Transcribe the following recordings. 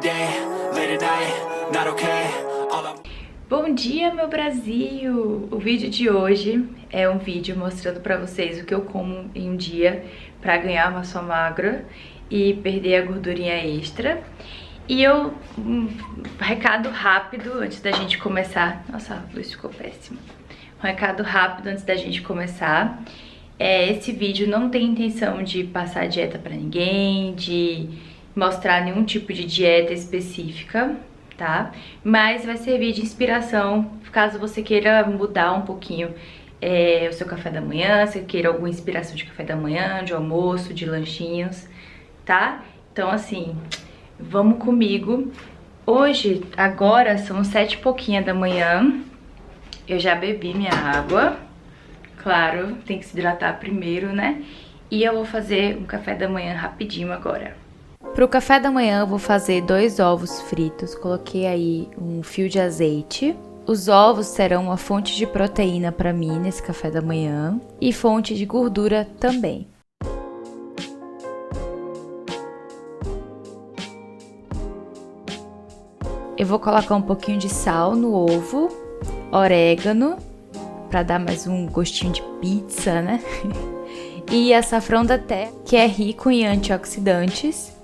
day, late at night, not okay. Bom dia, meu Brasil! O vídeo de hoje é um vídeo mostrando pra vocês o que eu como em um dia pra ganhar massa magra e perder a gordurinha extra. E recado rápido antes da gente começar. Nossa, a luz ficou péssima. Um recado rápido antes da gente começar. Esse vídeo não tem intenção de passar dieta pra ninguém, de mostrar nenhum tipo de dieta específica, tá? Mas vai servir de inspiração caso você queira mudar um pouquinho o seu café da manhã, se queira alguma inspiração de café da manhã, de almoço, de lanchinhos, tá? Então assim, vamos comigo. Hoje, agora são 7 e pouquinha da manhã, eu já bebi minha água, claro, tem que se hidratar primeiro, né? E eu vou fazer um café da manhã rapidinho agora. Para o café da manhã eu vou fazer 2 ovos fritos, coloquei aí um fio de azeite. Os ovos serão uma fonte de proteína para mim nesse café da manhã e fonte de gordura também. Eu vou colocar um pouquinho de sal no ovo, orégano, para dar mais um gostinho de pizza, né? E açafrão da terra, que é rico em antioxidantes.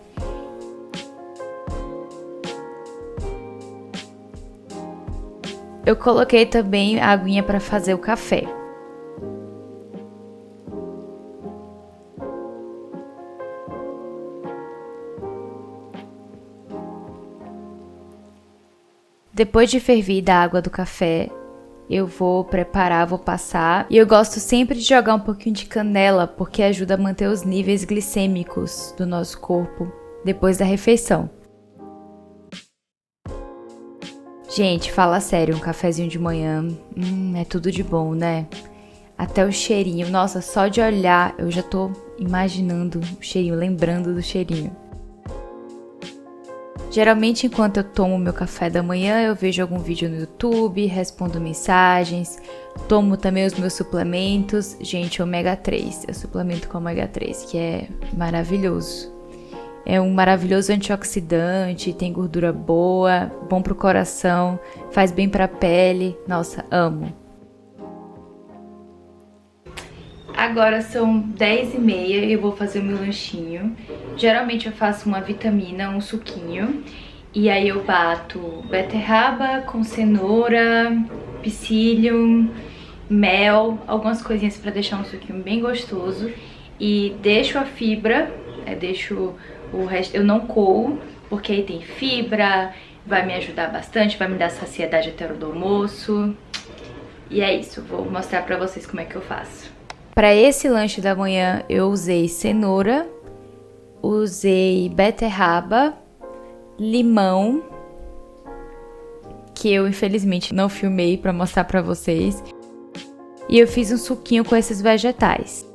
Eu coloquei também a aguinha para fazer o café. Depois de fervida a água do café, eu vou passar. E eu gosto sempre de jogar um pouquinho de canela, porque ajuda a manter os níveis glicêmicos do nosso corpo depois da refeição. Gente, fala sério, um cafezinho de manhã, é tudo de bom, né? Até o cheirinho, nossa, só de olhar eu já tô imaginando o cheirinho, lembrando do cheirinho. Geralmente, enquanto eu tomo meu café da manhã, eu vejo algum vídeo no YouTube, respondo mensagens, tomo também os meus suplementos. Gente, ômega 3, eu suplemento com ômega 3, que é maravilhoso. É um maravilhoso antioxidante, tem gordura boa, bom pro coração, faz bem pra pele. Nossa, amo. Agora são 10h30 e eu vou fazer o meu lanchinho. Geralmente eu faço uma vitamina, um suquinho. E aí eu bato beterraba com cenoura, psyllium, mel, algumas coisinhas pra deixar um suquinho bem gostoso. E deixo a fibra, deixo o resto, eu não coo, porque aí tem fibra, vai me ajudar bastante, vai me dar saciedade até a hora do almoço. E é isso, vou mostrar pra vocês como é que eu faço. Para esse lanche da manhã eu usei cenoura, usei beterraba, limão, que eu infelizmente não filmei para mostrar para vocês, e eu fiz um suquinho com esses vegetais.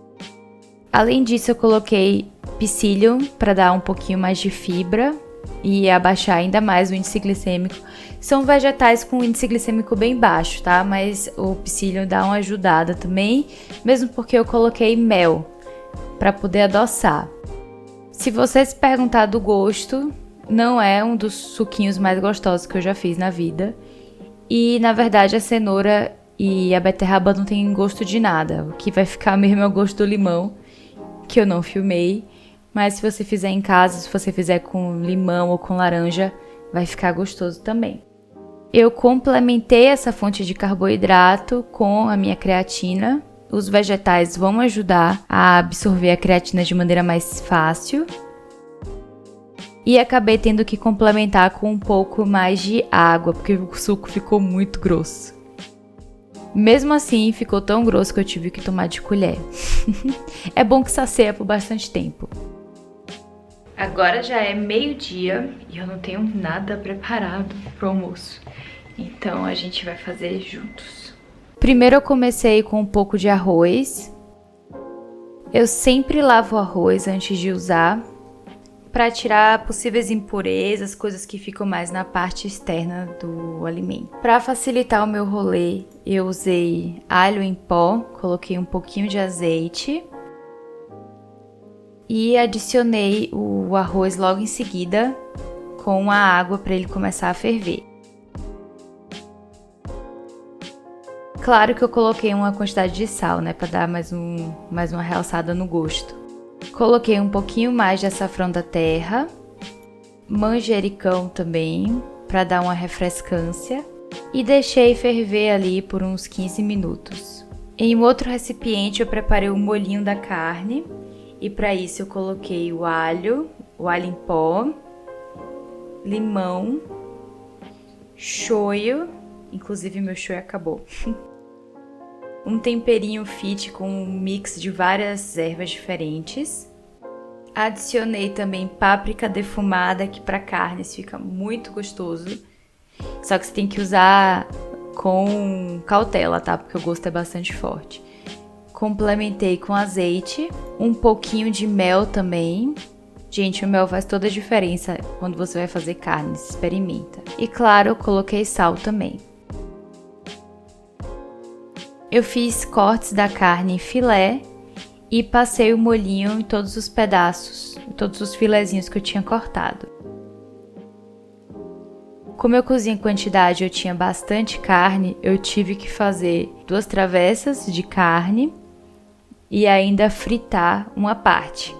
Além disso eu coloquei psyllium para dar um pouquinho mais de fibra e abaixar ainda mais o índice glicêmico. São vegetais com índice glicêmico bem baixo, tá? Mas o psyllium dá uma ajudada também, mesmo porque eu coloquei mel para poder adoçar. Se você se perguntar do gosto, não é um dos suquinhos mais gostosos que eu já fiz na vida. E na verdade a cenoura e a beterraba não tem gosto de nada. O que vai ficar mesmo é o gosto do limão, que eu não filmei. Mas se você fizer em casa, se você fizer com limão ou com laranja, vai ficar gostoso também. Eu complementei essa fonte de carboidrato com a minha creatina. Os vegetais vão ajudar a absorver a creatina de maneira mais fácil. E acabei tendo que complementar com um pouco mais de água, porque o suco ficou muito grosso. Mesmo assim, ficou tão grosso que eu tive que tomar de colher. É bom que sacia por bastante tempo. Agora já é meio-dia e eu não tenho nada preparado pro almoço. Então a gente vai fazer juntos. Primeiro eu comecei com um pouco de arroz. Eu sempre lavo o arroz antes de usar, para tirar possíveis impurezas, coisas que ficam mais na parte externa do alimento. Para facilitar o meu rolê, eu usei alho em pó, coloquei um pouquinho de azeite e adicionei o arroz logo em seguida com a água para ele começar a ferver. Claro que eu coloquei uma quantidade de sal, né, para dar mais uma realçada no gosto. Coloquei um pouquinho mais de açafrão da terra, manjericão também, para dar uma refrescância, e deixei ferver ali por uns 15 minutos. Em um outro recipiente eu preparei o molhinho da carne, e para isso eu coloquei o alho em pó, limão, shoyu, inclusive meu shoyu acabou. Um temperinho fit com um mix de várias ervas diferentes. Adicionei também páprica defumada, que para carnes fica muito gostoso. Só que você tem que usar com cautela, tá? Porque o gosto é bastante forte. Complementei com azeite, um pouquinho de mel também. Gente, o mel faz toda a diferença quando você vai fazer carnes, experimenta. E claro, eu coloquei sal também. Eu fiz cortes da carne em filé e passei o molhinho em todos os pedaços, em todos os filezinhos que eu tinha cortado. Como eu cozinho em quantidade, eu tinha bastante carne, eu tive que fazer 2 travessas de carne e ainda fritar uma parte.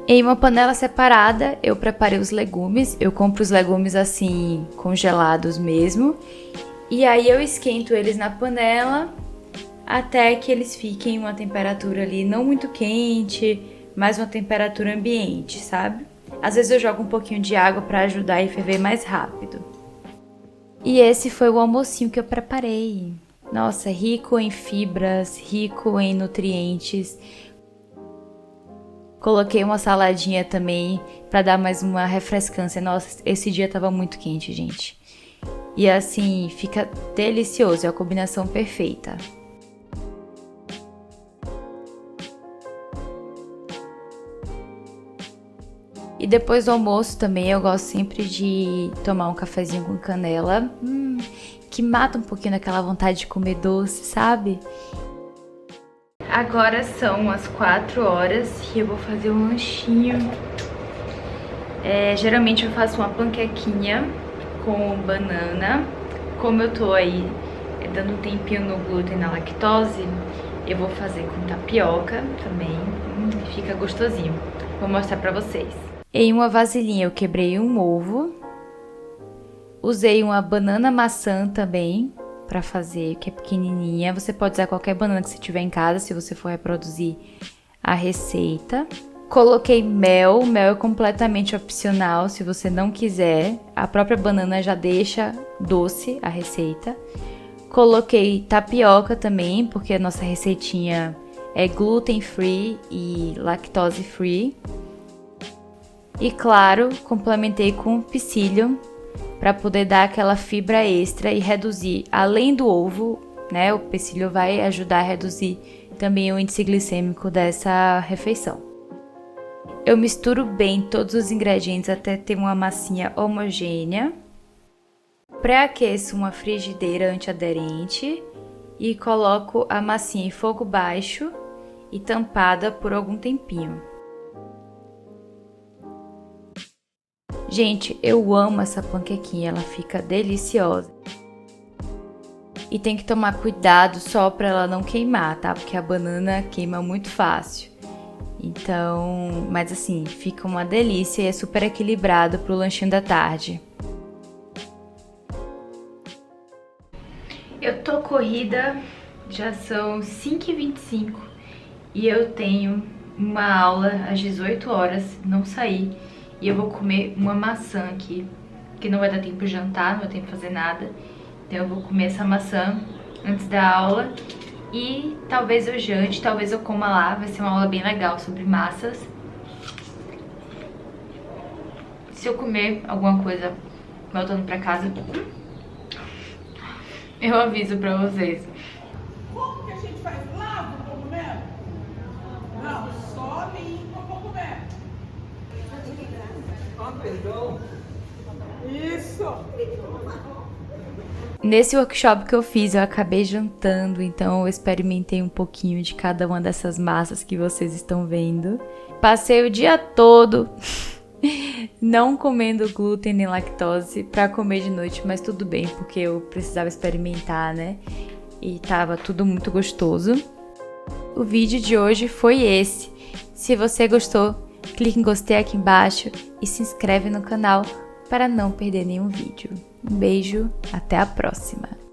Em uma panela separada, eu preparei os legumes. Eu compro os legumes assim, congelados mesmo. E aí eu esquento eles na panela até que eles fiquem em uma temperatura ali não muito quente, mas uma temperatura ambiente, sabe? Às vezes eu jogo um pouquinho de água para ajudar a ferver mais rápido. E esse foi o almocinho que eu preparei. Nossa, rico em fibras, rico em nutrientes. Coloquei uma saladinha também para dar mais uma refrescância. Nossa, esse dia tava muito quente, gente. E assim, fica delicioso, é a combinação perfeita. E depois do almoço também eu gosto sempre de tomar um cafezinho com canela, que mata um pouquinho daquela vontade de comer doce, sabe? Agora são as 4 horas e eu vou fazer um lanchinho. Geralmente eu faço uma panquequinha com banana. Como eu tô aí dando um tempinho no glúten e na lactose, eu vou fazer com tapioca também. Fica gostosinho. Vou mostrar pra vocês. Em uma vasilhinha eu quebrei um ovo. Usei uma banana maçã também para fazer, que é pequenininha. Você pode usar qualquer banana que você tiver em casa, se você for reproduzir a receita. Coloquei mel, mel é completamente opcional, se você não quiser. A própria banana já deixa doce a receita. Coloquei tapioca também, porque a nossa receitinha é gluten free e lactose free. E claro, complementei com psyllium, para poder dar aquela fibra extra e reduzir, além do ovo, né? O psyllium vai ajudar a reduzir também o índice glicêmico dessa refeição. Eu misturo bem todos os ingredientes até ter uma massinha homogênea. Pré-aqueço uma frigideira antiaderente e coloco a massinha em fogo baixo e tampada por algum tempinho. Gente, eu amo essa panquequinha, ela fica deliciosa. E tem que tomar cuidado só para ela não queimar, tá? Porque a banana queima muito fácil. Então, mas assim, fica uma delícia e é super equilibrado pro lanchinho da tarde. Eu tô corrida, já são 5h25 e eu tenho uma aula às 18 horas, não saí. E eu vou comer uma maçã aqui, que não vai dar tempo de jantar, não vai tempo de fazer nada. Então eu vou comer essa maçã antes da aula e talvez eu jante, talvez eu coma lá. Vai ser uma aula bem legal sobre massas. Se eu comer alguma coisa voltando pra casa, eu aviso pra vocês. Ó, limpa, vou comer. Ah, perdão. Isso. Nesse workshop que eu fiz, eu acabei jantando, então eu experimentei um pouquinho de cada uma dessas massas que vocês estão vendo. Passei o dia todo não comendo glúten nem lactose pra comer de noite, mas tudo bem, porque eu precisava experimentar, né? E tava tudo muito gostoso. O vídeo de hoje foi esse. Se você gostou, clique em gostei aqui embaixo e se inscreve no canal para não perder nenhum vídeo. Um beijo, até a próxima!